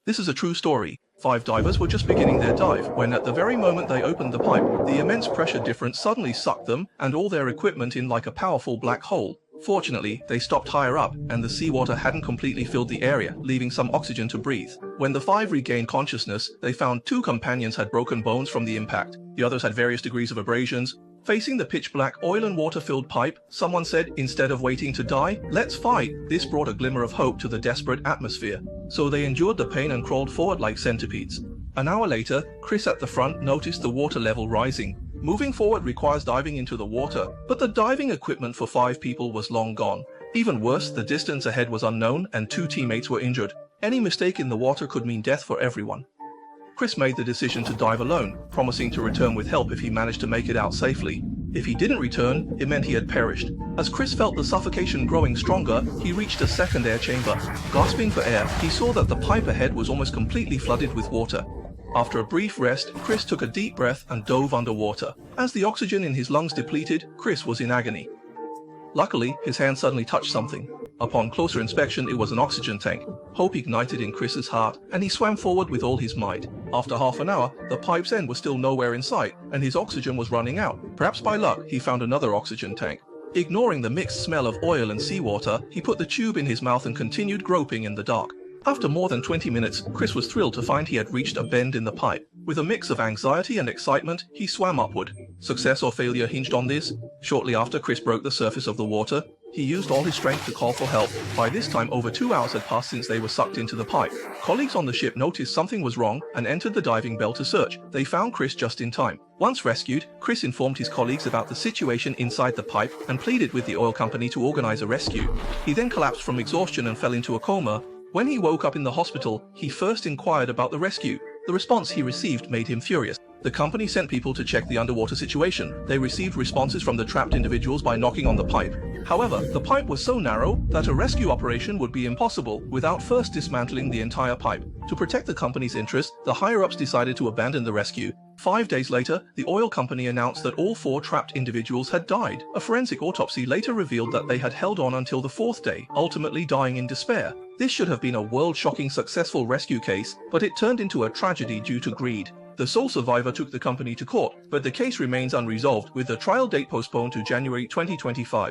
This is a true story. 5 divers were just beginning their dive when at the very moment they opened the pipe, the immense pressure difference suddenly sucked them and all their equipment in like a powerful black hole. Fortunately, they stopped higher up and the seawater hadn't completely filled the area, leaving some oxygen to breathe. When the 5 regained consciousness, they found 2 companions had broken bones from the impact. The others had various degrees of abrasions. Facing the pitch-black oil and water-filled pipe, someone said, "Instead of waiting to die, let's fight." This brought a glimmer of hope to the desperate atmosphere. So they endured the pain and crawled forward like centipedes. An hour later, Chris at the front noticed the water level rising. Moving forward requires diving into the water, but the diving equipment for 5 people was long gone. Even worse, the distance ahead was unknown and 2 teammates were injured. Any mistake in the water could mean death for everyone. Chris made the decision to dive alone, promising to return with help if he managed to make it out safely. If he didn't return, it meant he had perished. As Chris felt the suffocation growing stronger, he reached a second air chamber. Gasping for air, he saw that the pipe ahead was almost completely flooded with water. After a brief rest, Chris took a deep breath and dove underwater. As the oxygen in his lungs depleted, Chris was in agony. Luckily, his hand suddenly touched something. Upon closer inspection, it was an oxygen tank. Hope ignited in Chris's heart, and he swam forward with all his might. After half an hour, the pipe's end was still nowhere in sight, and his oxygen was running out. Perhaps by luck, he found another oxygen tank. Ignoring the mixed smell of oil and seawater, he put the tube in his mouth and continued groping in the dark. After more than 20 minutes, Chris was thrilled to find he had reached a bend in the pipe. With a mix of anxiety and excitement, he swam upward. Success or failure hinged on this. Shortly after Chris broke the surface of the water, he used all his strength to call for help. By this time, over 2 hours had passed since they were sucked into the pipe. Colleagues on the ship noticed something was wrong and entered the diving bell to search. They found Chris just in time. Once rescued, Chris informed his colleagues about the situation inside the pipe and pleaded with the oil company to organize a rescue. He then collapsed from exhaustion and fell into a coma. When he woke up in the hospital, he first inquired about the rescue. The response he received made him furious. The company sent people to check the underwater situation. They received responses from the trapped individuals by knocking on the pipe. However, the pipe was so narrow that a rescue operation would be impossible without first dismantling the entire pipe. To protect the company's interest, the higher-ups decided to abandon the rescue. 5 days later, the oil company announced that all 4 trapped individuals had died. A forensic autopsy later revealed that they had held on until the 4th day, ultimately dying in despair. This should have been a world-shocking successful rescue case, but it turned into a tragedy due to greed. The sole survivor took the company to court, but the case remains unresolved, with the trial date postponed to January 2025.